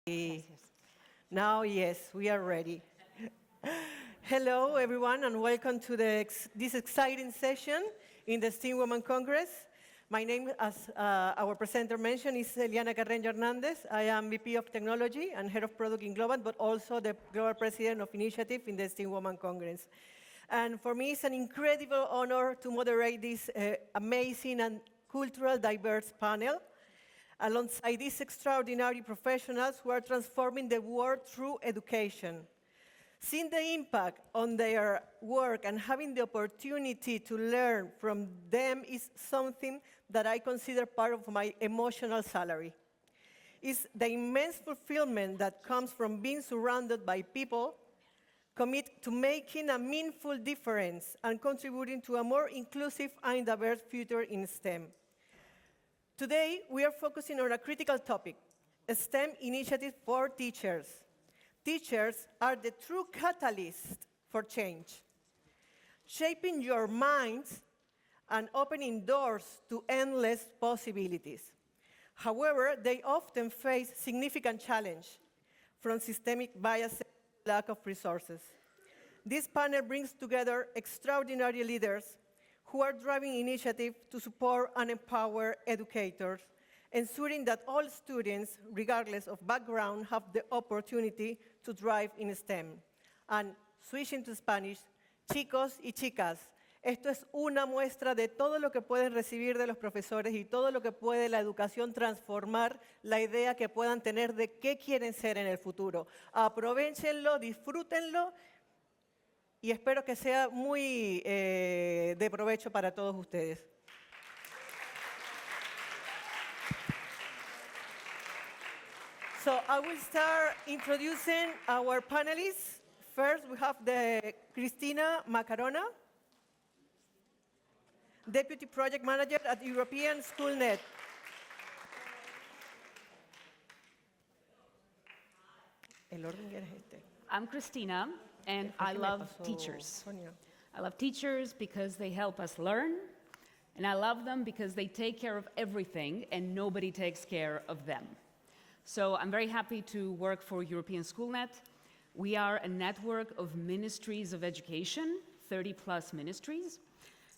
Gracias. Now, yes, we are ready. Hello, everyone, and welcome to this exciting session in the STEAM Women Congress. My name, as our presenter mentioned, is Celiana Fernández. I am VP of Technology and Head of Product in Globant, but also the Global President of Initiative in the STEAM Women Congress. And for me, it's an incredible honor to moderate this amazing and cultural diverse panel alongside these extraordinary professionals who are transforming the world through education. Seeing the impact on their work and having the opportunity to learn from them is something that I consider part of my emotional salary. It's the immense fulfillment that comes from being surrounded by people committed to making a meaningful difference and contributing to a more inclusive and diverse future in STEM. Today, we are focusing on a critical topic, STEM initiatives for teachers. Teachers are the true catalyst for change, shaping your minds and opening doors to endless possibilities. However, they often face significant challenge from systemic bias to lack of resources. This panel brings together extraordinary leaders who are driving initiatives to support and empower educators, ensuring that all students, regardless of background, have the opportunity to thrive in STEM. And switching to Spanish, chicos y chicas, esto es una muestra de todo lo que pueden recibir de los profesores y todo lo que puede la educación transformar la idea que puedan tener de qué quieren ser en el futuro. Aprovéchenlo, disfrútenlo y espero que sea muy de provecho para todos ustedes. So I will start introducing our panelists. First, we have Christina Makarona, Deputy Project Manager at European Schoolnet. El orden es este. I'm Christina, and I love teachers. I love teachers because they help us learn, and I love them because they take care of everything and nobody takes care of them. So I'm very happy to work for European Schoolnet. We are a network of ministries of education, 30+ ministries,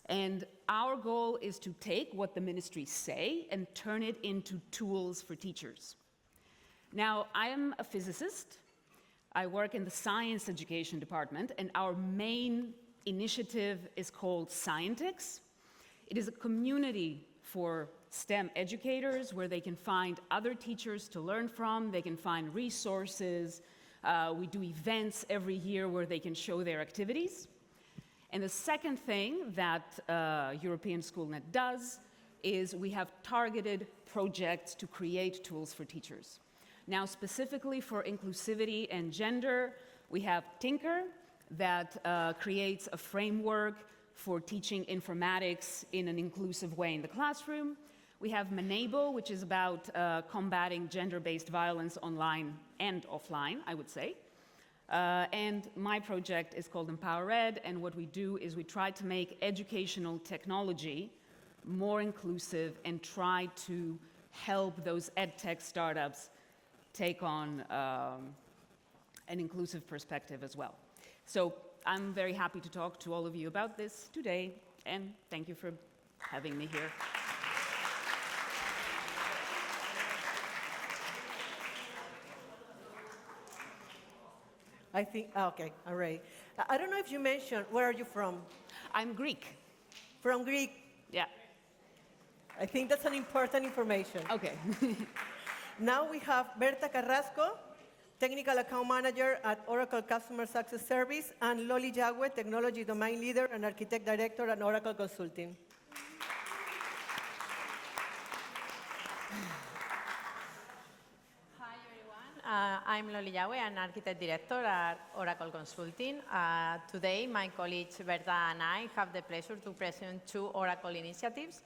and our goal is to take what the ministries say and turn it into tools for teachers. Now, I am a physicist. I work in the science education department, and our main initiative is called Scientix. It is a community for STEM educators where they can find other teachers to learn from, they can find resources. We do events every year where they can show their activities. And the second thing that European Schoolnet does is we have targeted projects to create tools for teachers. Now, specifically for inclusivity and gender, we have Tinker that creates a framework for teaching informatics in an inclusive way in the classroom. We have Menable, which is about combating gender-based violence online and offline, I would say. And my project is called Empower Ed, and what we do is we try to make educational technology more inclusive and try to help those edtech startups take on an inclusive perspective as well. So I'm very happy to talk to all of you about this today, and thank you for having me here. I think, okay, all right. I don't know if you mentioned, where are you from? I'm Greek. From Greek? Yeah. I think that's an important information. Okay. Now we have Berta Carrasco, Technical Account Manager at Oracle Customer Success Service, and Loli Yagüe, Technology Domain Leader and Architect Director at Oracle Consulting. Hi, everyone. I'm Loli Yagüe, an Architect Director at Oracle Consulting. Today, my colleagues Berta and I have the pleasure to present two Oracle initiatives,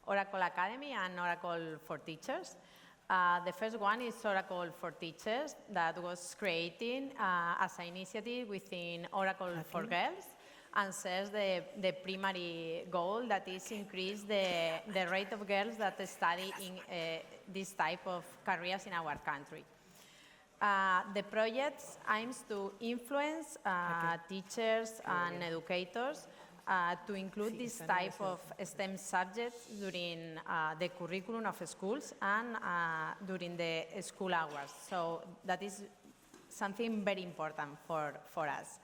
Oracle Academy and Oracle for Teachers. The first one is Oracle for Teachers that was created as an initiative within Oracle for Girls and serves the primary goal that is increase the rate of girls that study in this type of careers in our country. The project aims to influence teachers and educators to include this type of STEM subjects during the curriculum of schools and during the school hours. So that is something very important for us.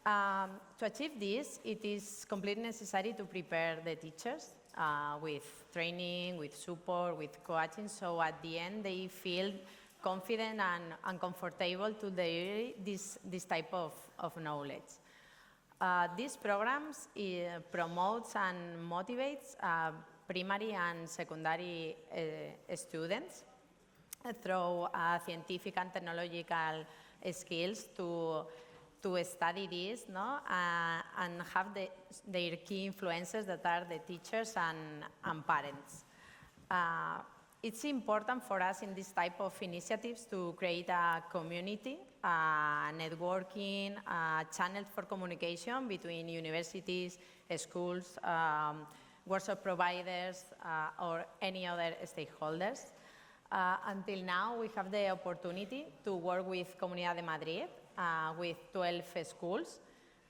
To achieve this, it is completely necessary to prepare the teachers with training, with support, with coaching, so at the end they feel confident and comfortable to deliver this type of knowledge. These programs promotes and motivates primary and secondary students through scientific and technological skills to study this, no? And have their key influences that are the teachers and parents. It's important for us in this type of initiatives to create a community, networking, channels for communication between universities, schools, workshop providers, or any other stakeholders. Until now, we have the opportunity to work with Comunidad de Madrid, with 12 schools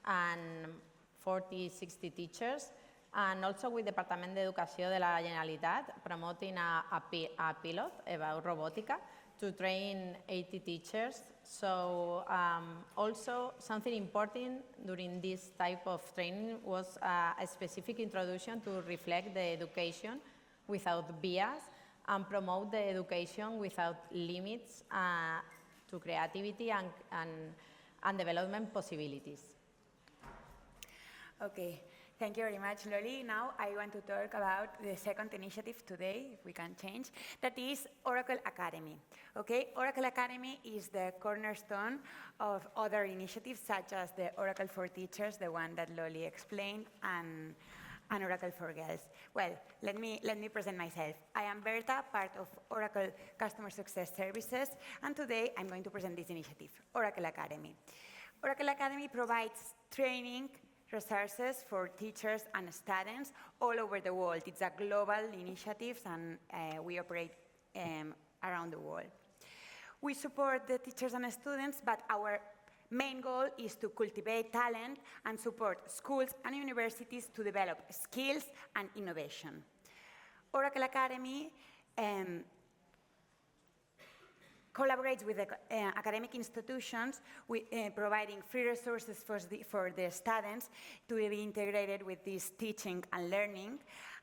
and 40, 60 teachers, and also with Departament de Educació de la Generalitat, promoting a pilot about robotica to train 80 teachers. So also something important during this type of training was a specific introduction to reflect the education without bias and promote the education without limits to creativity and development possibilities. Okay, thank you very much, Loli. Now I want to talk about the second initiative today, if we can change, that is Oracle Academy. Okay, Oracle Academy is the cornerstone of other initiatives such as the Oracle for Teachers, the one that Loli explained, and Oracle for Girls. Well, let me present myself. I am Berta, part of Oracle Customer Success Services, and today I'm going to present this initiative, Oracle Academy. Oracle Academy provides training resources for teachers and students all over the world. It's a global initiative, and we operate around the world. We support the teachers and students, but our main goal is to cultivate talent and support schools and universities to develop skills and innovation. Oracle Academy collaborates with academic institutions, providing free resources for the students to be integrated with this teaching and learning,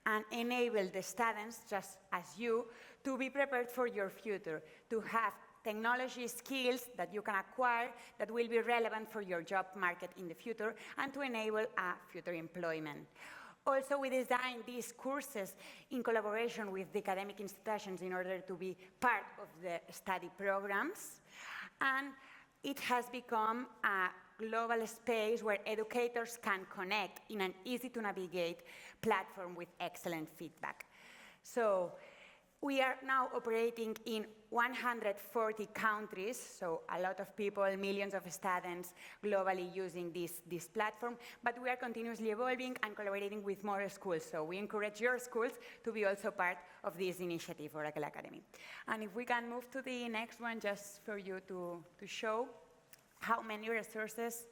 and enable the students, just as you, to be prepared for your future, to have technology skills that you can acquire that will be relevant for your job market in the future and to enable future employment. Also, we designed these courses in collaboration with the academic institutions in order to be part of the study programs. And it has become a global space where educators can connect in an easy-to-navigate platform with excellent feedback. So we are now operating in 140 countries, so a lot of people, millions of students globally using this platform, but we are continuously evolving and collaborating with more schools, so we encourage your schools to be also part of this initiative, Oracle Academy. And if we can move to the next one, just for you to show how many resources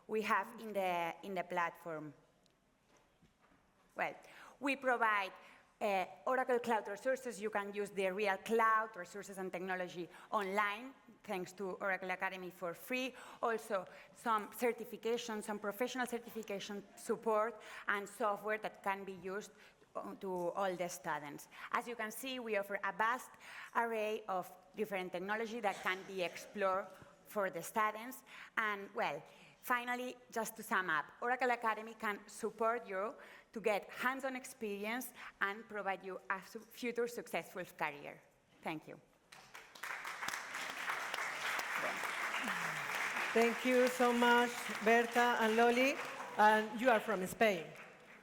we have in the platform. Well, we provide Oracle Cloud resources. You can use the real cloud resources and technology online, thanks to Oracle Academy for free. Also, some certification, some professional certification support and software that can be used to all the students. As you can see, we offer a vast array of different technology that can be explored for the students. And well, finally, just to sum up, Oracle Academy can support you to get hands-on experience and provide you a future successful career. Thank you. Thank you so much, Berta and Loli. And you are from Spain.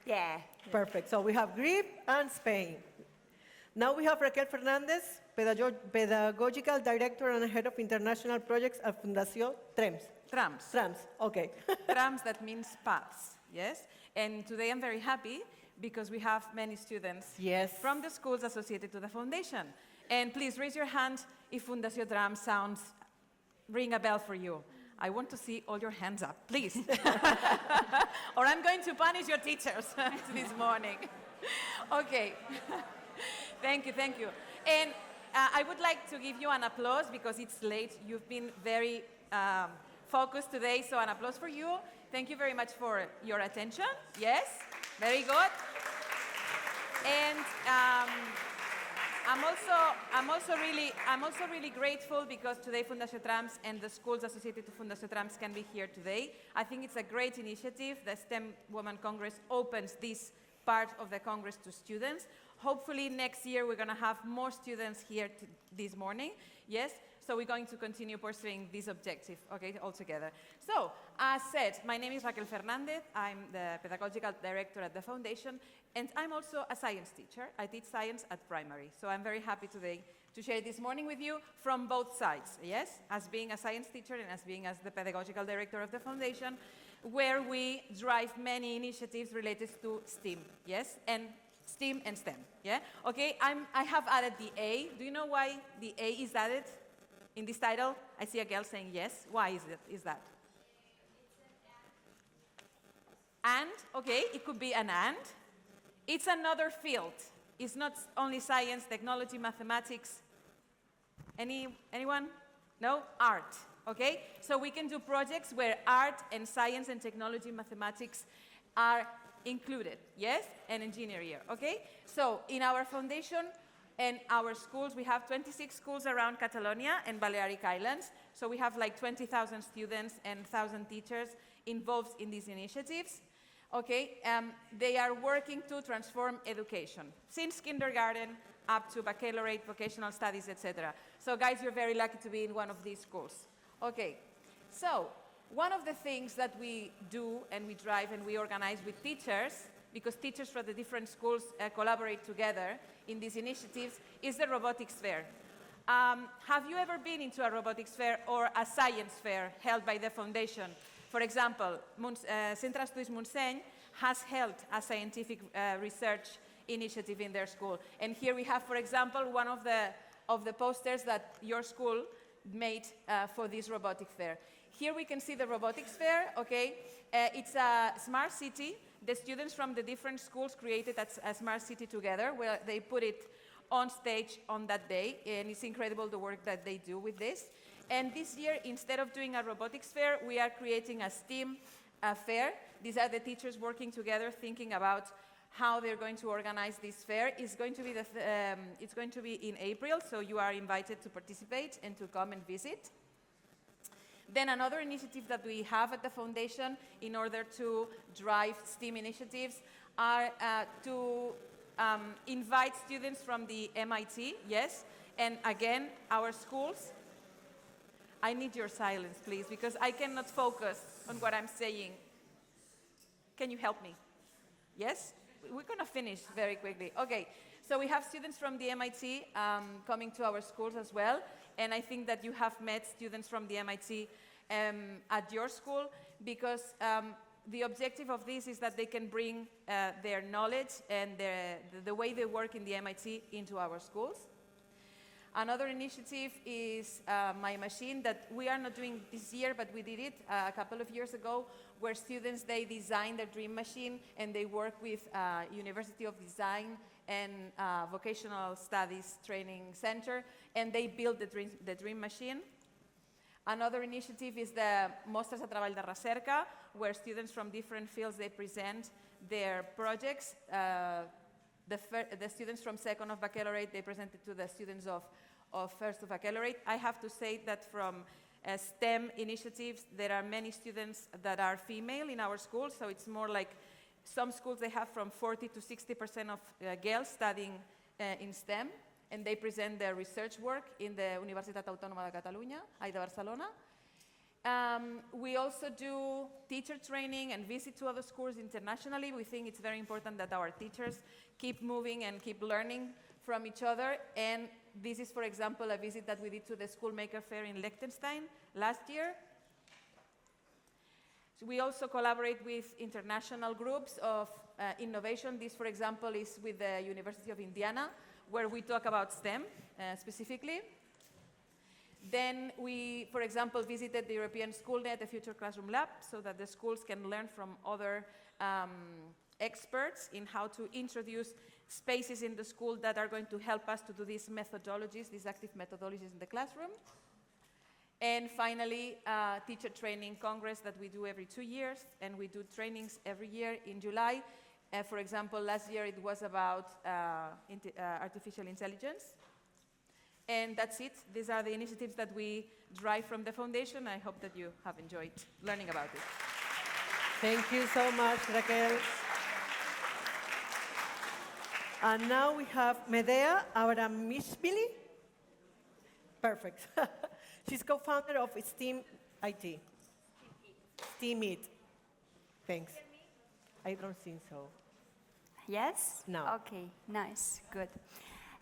Yeah. Perfect. So we have Greece and Spain. Now we have Raquel Fernández, Pedagogical Director and Head of International Projects at Fundació Trams. Trams, okay. Trams, that means paths, yes? And today I'm very happy because we have many students from the schools associated to the foundation. And please raise your hand if Fundació Trams sounds ring a bell for you. I want to see all your hands up, please. Or I'm going to punish your teachers this morning. Okay. Thank you, thank you. And I would like to give you an applause because it's late. You've been very focused today, so an applause for you. Thank you very much for your attention. Yes, very good. And I'm also really grateful because today Fundació Trams and the schools associated to Fundació Trams can be here today. I think it's a great initiative. The STEM Women Congress opens this part of the Congress to students. Hopefully next year we're going to have more students here this morning. Yes? So we're going to continue pursuing this objective, okay, all together. So, as said, my name is Raquel Fernández. I'm the Pedagogical Director at the Foundation, and I'm also a science teacher. I teach science at primary. So I'm very happy today to share this morning with you from both sides, yes? As being a science teacher and as being as the Pedagogical Director of the Foundation, where we drive many initiatives related to STEAM, yes? And STEAM and STEM, yeah? Okay, I have added the A. Do you know why the A is added in this title? I see a girl saying yes. Why is that? And, okay, it could be an and. It's another field. It's not only science, technology, mathematics. Anyone? No? Art, okay? So we can do projects where art and science and technology, mathematics are included, yes? And engineering, okay? So in our foundation and our schools, we have 26 schools around Catalonia and Balearic Islands. So we have like 20,000 students and 1,000 teachers involved in these initiatives. Okay, they are working to transform education, since kindergarten up to baccalaureate, vocational studies, etc. So guys, you're very lucky to be in one of these schools. Okay, so one of the things that we do and we drive and we organize with teachers, because teachers from the different schools collaborate together in these initiatives, is the robotics fair. Have you ever been into a robotics fair or a science fair held by the foundation? For example, Centre d'Estudis Montseny has held a scientific research initiative in their school. And here we have, for example, one of the posters that your school made for this robotics fair. Here we can see the robotics fair, okay? It's a smart city. The students from the different schools created a smart city together, where they put it on stage on that day, and it's incredible the work that they do with this. And this year, instead of doing a robotics fair, we are creating a STEAM fair. These are the teachers working together, thinking about how they're going to organize this fair. It's going to be in April, so you are invited to participate and to come and visit. Then another initiative that we have at the foundation in order to drive STEAM initiatives are to invite students from the MIT, yes, and again, our schools. I need your silence, please, because I cannot focus on what I'm saying. Can you help me? Yes? We're going to finish very quickly. Okay, so we have students from the MIT coming to our schools as well, and I think that you have met students from the MIT at your school, because the objective of this is that they can bring their knowledge and the way they work in the MIT into our schools. Another initiative is My Machine, that we are not doing this year, but we did it a couple of years ago, where students, they design their dream machine and they work with University of Design and Vocational Studies Training Center, and they build the dream machine. Another initiative is the Mostres de Treball de Recerca, where students from different fields, they present their projects. The students from second of baccalaureate, they presented to the students of first of baccalaureate. I have to say that from STEM initiatives, there are many students that are female in our schools, so it's more like some schools, they have from 40 to 60% of girls studying in STEM, and they present their research work in the Universitat Autònoma de Catalunya, de Barcelona. We also do teacher training and visit to other schools internationally. We think it's very important that our teachers keep moving and keep learning from each other. And this is, for example, a visit that we did to the Schoolmaker Fair in Liechtenstein last year. So we also collaborate with international groups of innovation. This, for example, is with the University of Indiana, where we talk about STEM specifically. Then we, for example, visited the European Schoolnet, a future classroom lab, so that the schools can learn from other experts in how to introduce spaces in the school that are going to help us to do these methodologies, these active methodologies in the classroom. And finally, teacher training congress that we do every 2 years, and we do trainings every year in July. For example, last year it was about artificial intelligence. And that's it. These are the initiatives that we drive from the foundation. I hope that you have enjoyed learning about it. Thank you so much, Raquel. And now we have Medea Abramishvili. Perfect. She's co-founder of STEAMit. STEAMit. Thanks. I don't think so. Yes? No. Okay, nice, good.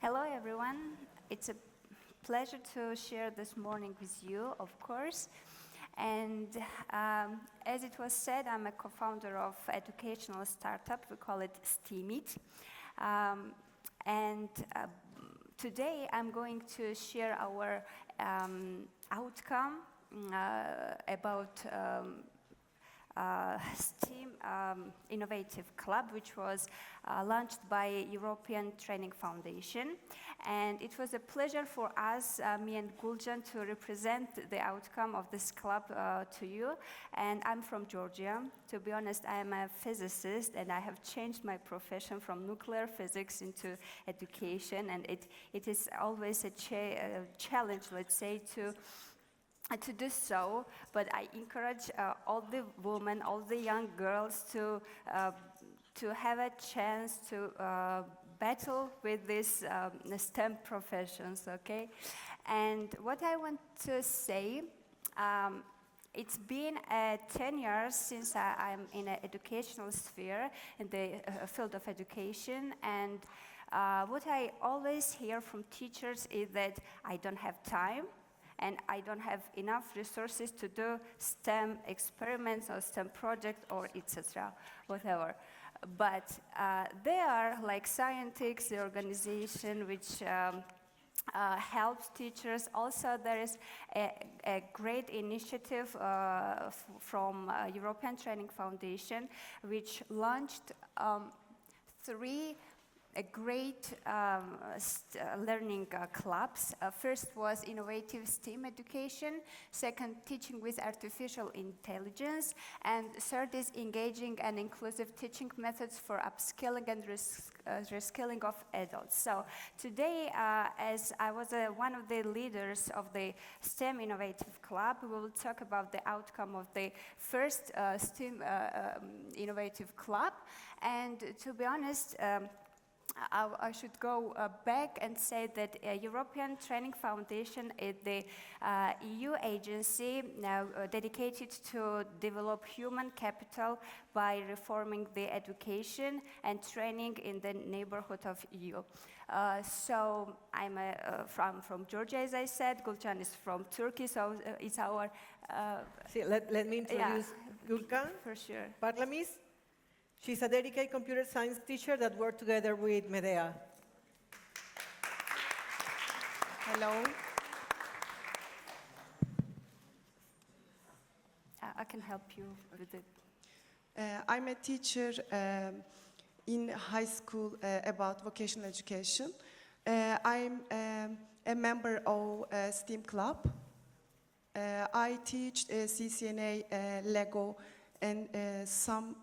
Hello, everyone. It's a pleasure to share this morning with you, of course. And as it was said, I'm a co-founder of educational startup. We call it STEAMit. Today, I'm going to share our outcome about STEAM Innovative Club, which was launched by European Training Foundation. And it was a pleasure for us, me and Gülcan, to represent the outcome of this club to you. And I'm from Georgia. To be honest, I am a physicist, and I have changed my profession from nuclear physics into education. And it is always a challenge, let's say, to do so, but I encourage all the women, all the young girls to have a chance to battle with these STEM professions, okay? And what I want to say, it's been 10 years since I'm in an educational sphere, in the field of education, and what I always hear from teachers is that I don't have time, and I don't have enough resources to do STEM experiments or STEM projects or etc., whatever. But there are like scientists, the organization which helps teachers. Also, there is a great initiative from European Training Foundation, which launched three great learning clubs. First was innovative STEAM education, second teaching with artificial intelligence, and third is engaging and inclusive teaching methods for upskilling and reskilling of adults. So today, as I was one of the leaders of the STEM Innovative Club, we will talk about the outcome of the first STEM Innovative Club. And to be honest, I should go back and say that European Training Foundation is the EU agency now dedicated to develop human capital by reforming the education and training in the neighborhood of EU. So I'm from Georgia, as I said. Gülcan is from Turkey, so it's our... let me introduce Gülcan. For sure. Parlamış. She's a dedicated computer science teacher that worked together with Medea. Hello. I can help you with it. I'm a teacher in high school about vocational education. I'm a member of STEAM Club. I teach CCNA, Lego, and some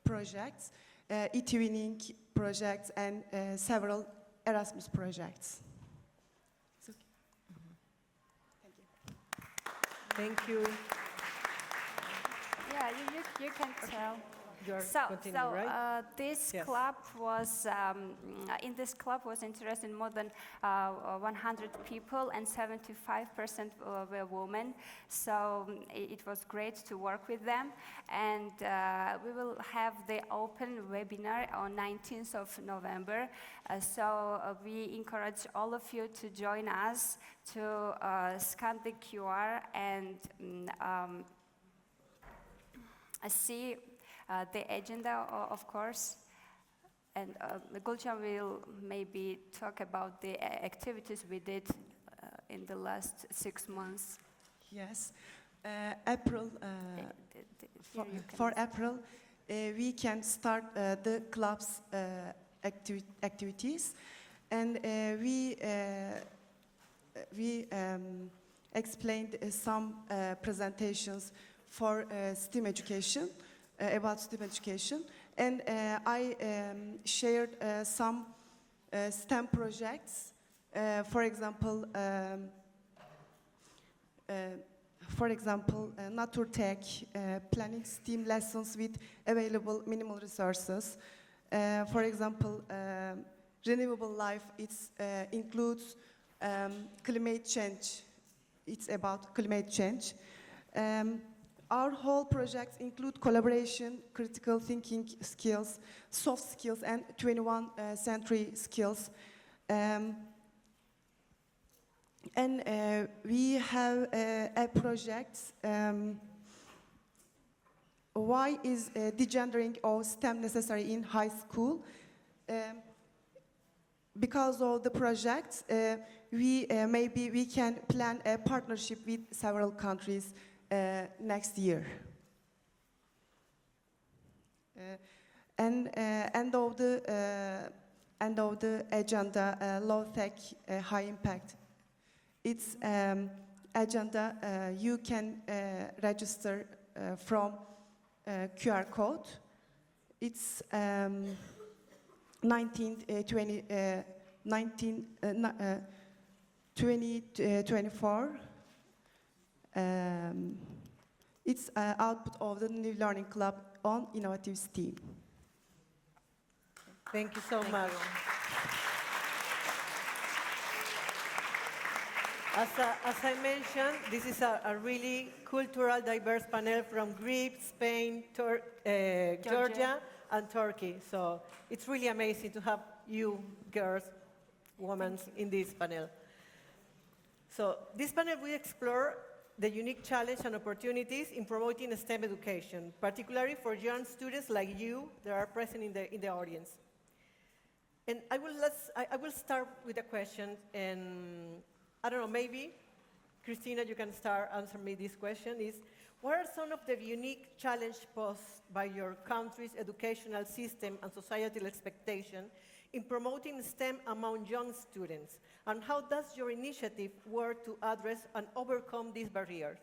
projects, e-twinning projects, and several Erasmus projects. Thank you. Yeah, you can tell. This Yes. club was, in this club was interested in more than 100 people, and 75% were women. So it was great to work with them. And we will have the open webinar on 19th of November. So we encourage all of you to join us to scan the QR and see the agenda, of course, and Gülcan will maybe talk about the activities we did in the last 6 months? Yes. April, Here you can for April, we can start the club's activities, and we explained some presentations for STEAM education, about STEAM education, and I shared some STEM projects, for example, Naturtech, planning STEAM lessons with available minimal resources. For example, renewable life, it includes climate change. It's about climate change. Our whole projects include collaboration, critical thinking skills, soft skills, and 21st century skills. And we have a project, why is degendering of STEM necessary in high school? Because of the project, maybe we can plan a partnership with several countries next year. End of the agenda, low tech, high impact. It's agenda. You can register from QR code. It's 2024. It's output of the new learning club on innovative STEAM. Thank you so much. As I mentioned, this is a really cultural, diverse panel from Greece, Spain, Georgia, and Turkey. So it's really amazing to have you girls, women in this panel. So this panel will explore the unique challenge and opportunities in promoting STEM education, particularly for young students like you that are present in the audience. And I will start with a question, and I don't know, maybe, Christina, you can start answering me this question, is what are some of the unique challenges posed by your country's educational system and societal expectation in promoting STEM among young students? And how does your initiative work to address and overcome these barriers?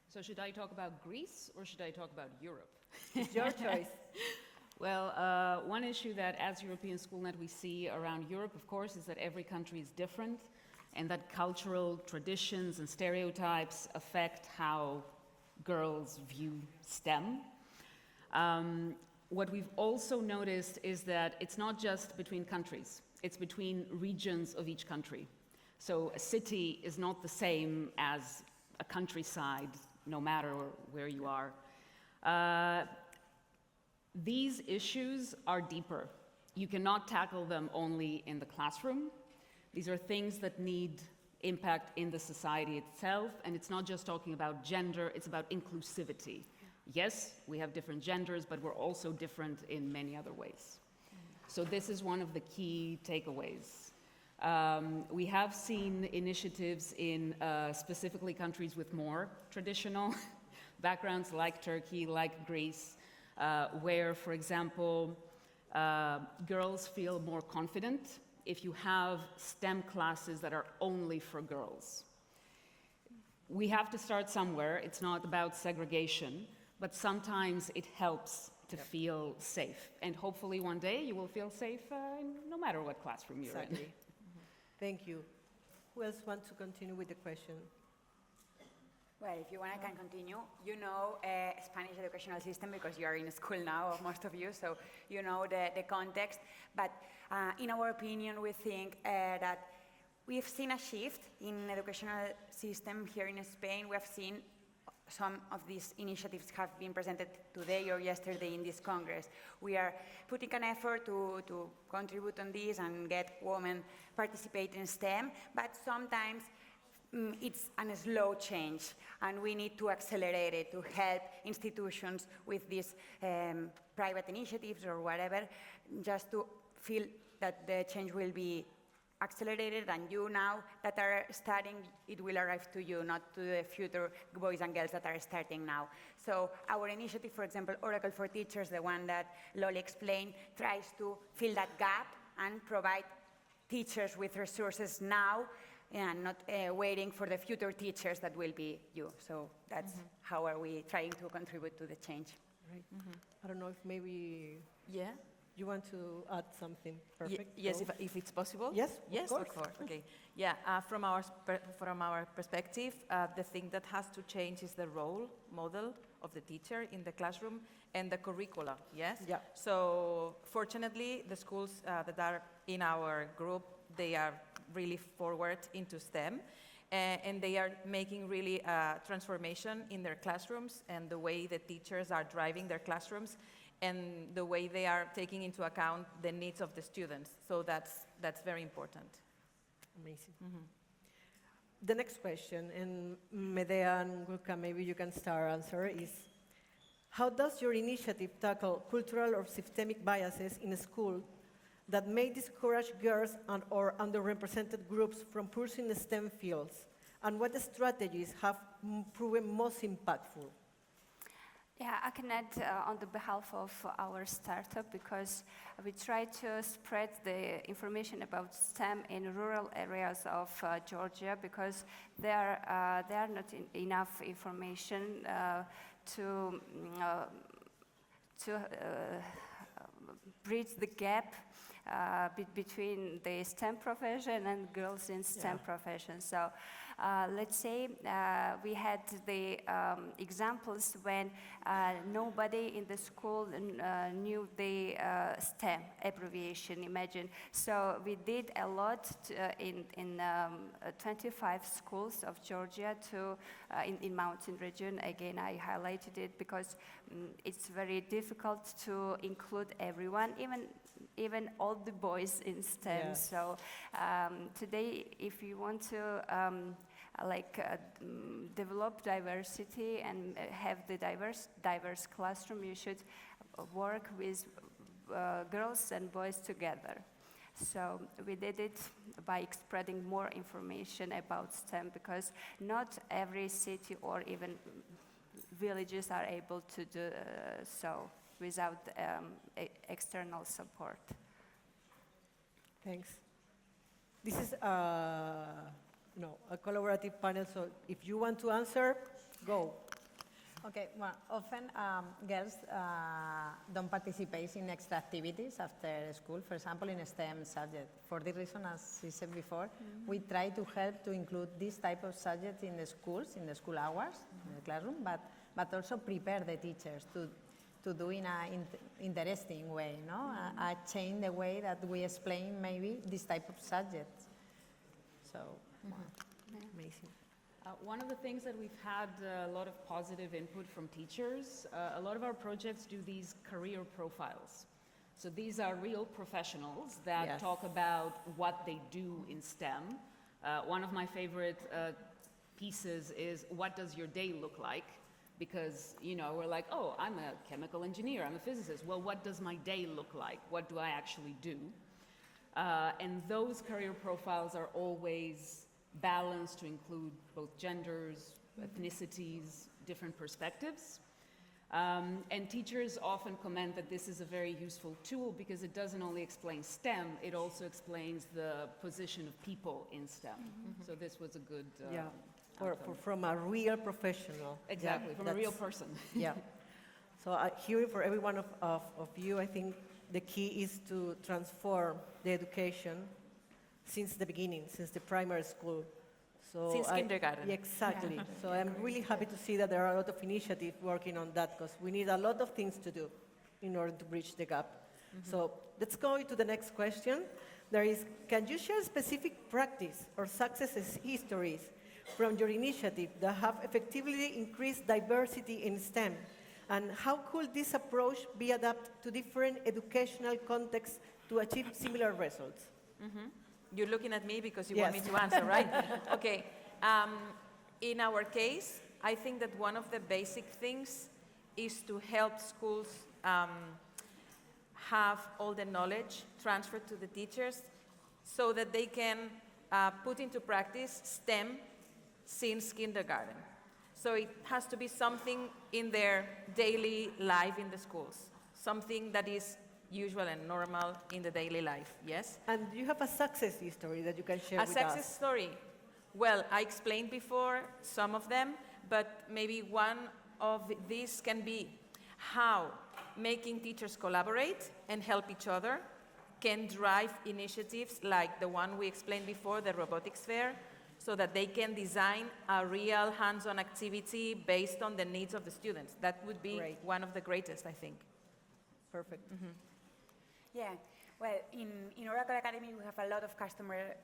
So should I talk about Greece or should I talk about Europe? It's your choice. Well, one issue that as European Schoolnet we see around Europe, of course, is that every country is different and that cultural traditions and stereotypes affect how girls view STEM. What we've also noticed is that it's not just between countries, it's between regions of each country. So a city is not the same as a countryside, no matter where you are. These issues are deeper. You cannot tackle them only in the classroom. These are things that need impact in the society itself, and it's not just talking about gender, it's about inclusivity. Yes, we have different genders, but we're also different in many other ways. So this is one of the key takeaways. We have seen initiatives in specifically countries with more traditional backgrounds like Turkey, like Greece, where, for example, girls feel more confident if you have STEM classes that are only for girls. We have to start somewhere. It's not about segregation, but sometimes it helps to feel safe. And hopefully one day you will feel safe no matter what classroom you're in. Thank you. Who else wants to continue with the question? Well, if you want, I can continue. You know Spanish educational system because you are in school now, most of you, so you know the context. But in our opinion, we think that we've seen a shift in educational system here in Spain. We have seen some of these initiatives have been presented today or yesterday in this Congress. We are putting an effort to contribute on this and get women participate in STEM, but sometimes it's a slow change, and we need to accelerate it to help institutions with these private initiatives or whatever, just to feel that the change will be accelerated, and you now that are starting, it will arrive to you, not to the future boys and girls that are starting now. So our initiative, for example, Oracle for Teachers, the one that Loli explained, tries to fill that gap and provide teachers with resources now and not waiting for the future teachers that will be you. So that's how are we trying to contribute to the change. Right. I don't know if maybe Yeah. you want to add something. Perfect. Yes, Go. if it's possible. Yes, Yes, of of course. course. Okay. Yeah. From our perspective, the thing that has to change is the role model of the teacher in the classroom and the curricula. Yes. Yeah. So fortunately, the schools that are in our group, they are really forward into STEM. And they are making really transformation in their classrooms and the way the teachers are driving their classrooms and the way they are taking into account the needs of the students. So that's very important. Amazing. The next question, and Medea and Gülcan, maybe you can start answer, is how does your initiative tackle cultural or systemic biases in a school that may discourage girls or underrepresented groups from pursuing STEM fields? And what strategies have proven most impactful? Yeah, I can add on the behalf of our startup, because we try to spread the information about STEM in rural areas of Georgia, because there are not enough information to bridge the gap between the STEM profession and girls in STEM profession. So let's say we had the examples when nobody in the school knew the STEM abbreviation, imagine. So we did a lot in 25 schools of Georgia in mountain region. Again, I highlighted it because it's very difficult to include everyone, even all the boys in STEM. Yes. So today, if you want to develop diversity and have the diverse classroom, you should work with girls and boys together. So we did it by spreading more information about STEM, because not every city or even villages are able to do so without external support. Thanks. This is a collaborative panel, so if you want to answer, go. Okay, well, often girls don't participate in extra activities after school, for example, in a STEM subject. For this reason, as I said before, we try to help to include this type of subjects in the schools, in the school hours, in the classroom, but also prepare the teachers to do in an interesting way, no? Change the way that we explain maybe this type of subjects. So, Amazing. One of the things that we've had a lot of positive input from teachers, a lot of our projects do these career profiles. So these are real professionals that talk about what they do in STEM. One of my favorite pieces is, what does your day look like? Because, we're like, oh, I'm a chemical engineer, I'm a physicist. Well, what does my day look like? What do I actually do? And those career profiles are always balanced to include both genders, ethnicities, different perspectives. And teachers often comment that this is a very useful tool because it doesn't only explain STEM, it also explains the position of people in STEM. So this was a good From a real professional. Exactly, from a real person. Yeah. So hearing for every one of you, I think the key is to transform the education since the beginning, since the primary school. So Since kindergarten. Yeah, exactly. So I'm really happy to see that there are a lot of initiatives working on that, because we need a lot of things to do in order to bridge the gap. So let's go to the next question. Can you share specific practice or success histories from your initiative that have effectively increased diversity in STEM? And how could this approach be adapted to different educational contexts to achieve similar results? You're looking at me because you want me to answer, right? Okay. In our case, I think that one of the basic things is to help schools have all the knowledge transferred to the teachers so that they can put into practice STEM since kindergarten. So it has to be something in their daily life in the schools, something that is usual and normal in the daily life, yes? And you have a success story that you can share A with success us. story. Well, I explained before some of them, but maybe one of these can be how making teachers collaborate and help each other can drive initiatives like the one we explained before, the robotics fair, so that they can design a real hands-on activity based on the needs of the students. That would be Great. one of the greatest, I think. Perfect. Yeah, well, in Oracle Academy, we have a lot of customer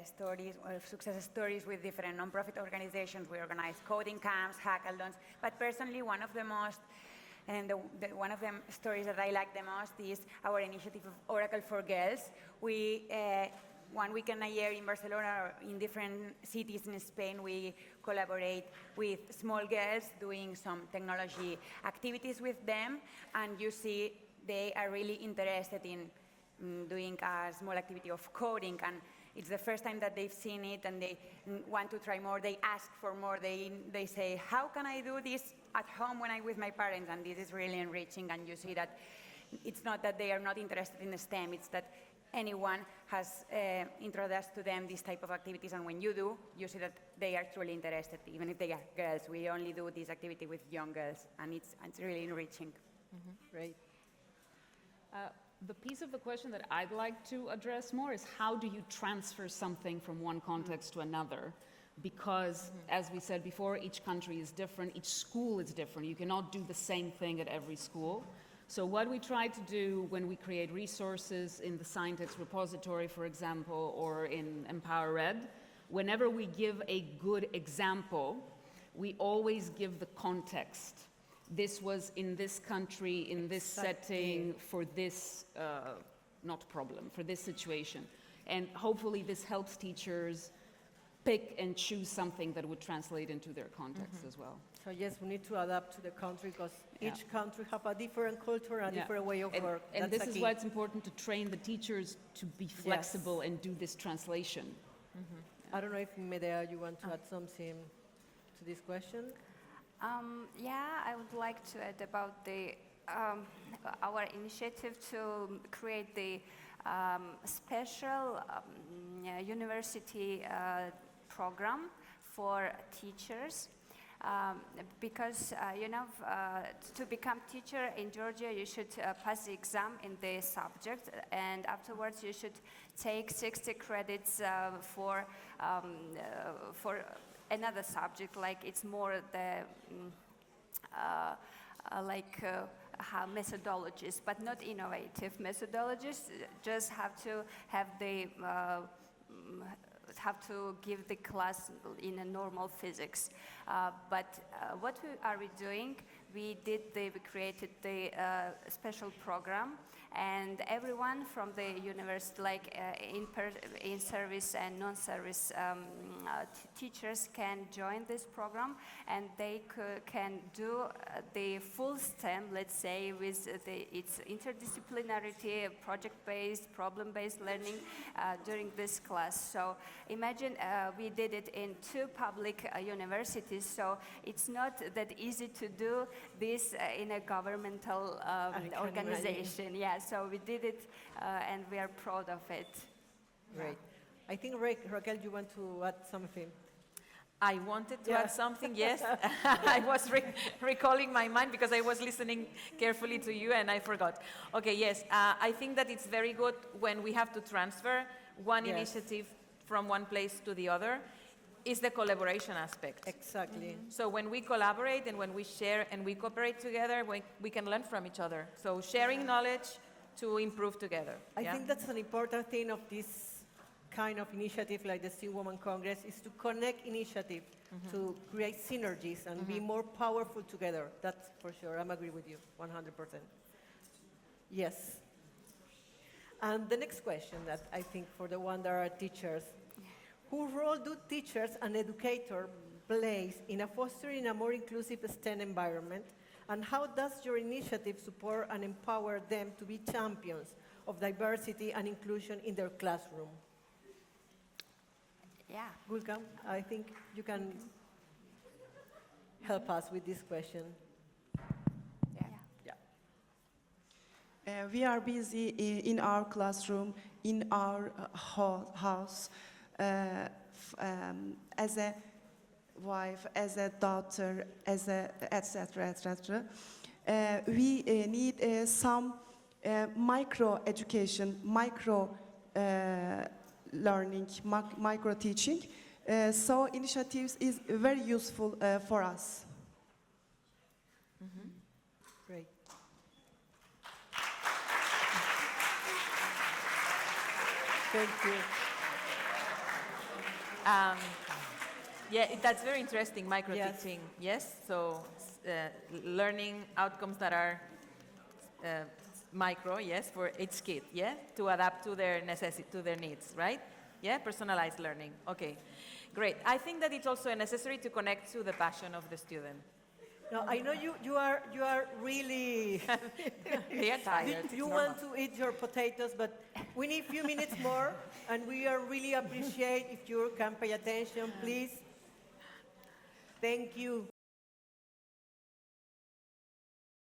stories or success stories with different nonprofit organizations. We organize coding camps, hackathons, but personally, one of the most, and one of the stories that I like the most is our initiative of Oracle for Girls. We, 1 weekend a year in Barcelona or in different cities in Spain, we collaborate with small girls doing some technology activities with them, and you see they are really interested in doing a small activity of coding, and it's the first time that they've seen it and they want to try more. They ask for more. They say, how can I do this at home when I'm with my parents? And this is really enriching, and you see that it's not that they are not interested in STEM, it's that anyone has introduced to them this type of activities, and when you do, you see that they are truly interested, even if they are girls. We only do this activity with young girls, and it's really enriching. Great. The piece of the question that I'd like to address more is how do you transfer something from one context to another? Because, as we said before, each country is different, each school is different. You cannot do the same thing at every school. So what we try to do when we create resources in the Scientext repository, for example, or in Empower Ed, whenever we give a good example, we always give the context. This was in this country, in this setting, for this, not problem, for this situation. And hopefully this helps teachers pick and choose something that would translate into their context as well. So yes, we need to adapt to the country because Yeah. each country have a different culture, a Yeah. different way of work. And That's this a is key. why it's important to train the teachers to be flexible and do this translation. I don't know if Medea, you want to add something to this question? Yeah, I would like to add about the our initiative to create the special university program for teachers. Because, to become teacher in Georgia, you should pass the exam in the subject, and afterwards you should take 60 credits for another subject, like it's more the how methodologies, but not innovative methodologies. Just have to have the have to give the class in a normal physics. But what are we doing? We created the special program, and everyone from the university, like in service and non-service teachers can join this program, and they can do the full STEM, let's say, with its interdisciplinarity, project-based, problem-based learning during this class. So imagine we did it in 2 public universities, so it's not that easy to do this in a governmental organization. Yeah, so we did it and we are proud of it. Great. I think, Raquel, you want to add something? I wanted to add something, yes. I was recalling my mind because I was listening carefully to you and I forgot. Okay, yes. I think that it's very good when we have to transfer one initiative from one place to the other, is the collaboration aspect. Exactly. So when we collaborate and when we share and we cooperate together, we can learn from each other. So sharing knowledge to improve together. I think that's an important thing of this kind of initiative like the STEAM Women Congress is to connect initiative, to create synergies and be more powerful together. That's for sure. I'm agree with you 100%. Yes. And the next question that I think for the one that are teachers, whose role do teachers and educators play in fostering a more inclusive STEM environment, and how does your initiative support and empower them to be champions of diversity and inclusion in their classroom? Yeah. Gülcan, I think you can help us with this question. Yeah. Yeah. We are busy in our classroom, in our house, as a wife, as a daughter, as a etc. etc. We need some micro education, micro learning, micro teaching. So initiatives is very useful for us. Great. Thank you. Yeah, that's very interesting, micro teaching. Yes, so learning outcomes that are micro, yes, for each kid, yeah, to adapt to their to their needs, right? Yeah, personalized learning. Okay, great. I think that it's also necessary to connect to the passion of the student. Now, I know you are really. They are tired. You want to eat your potatoes, but we need a few minutes more, and we are really appreciate if you can pay attention, please. Thank you.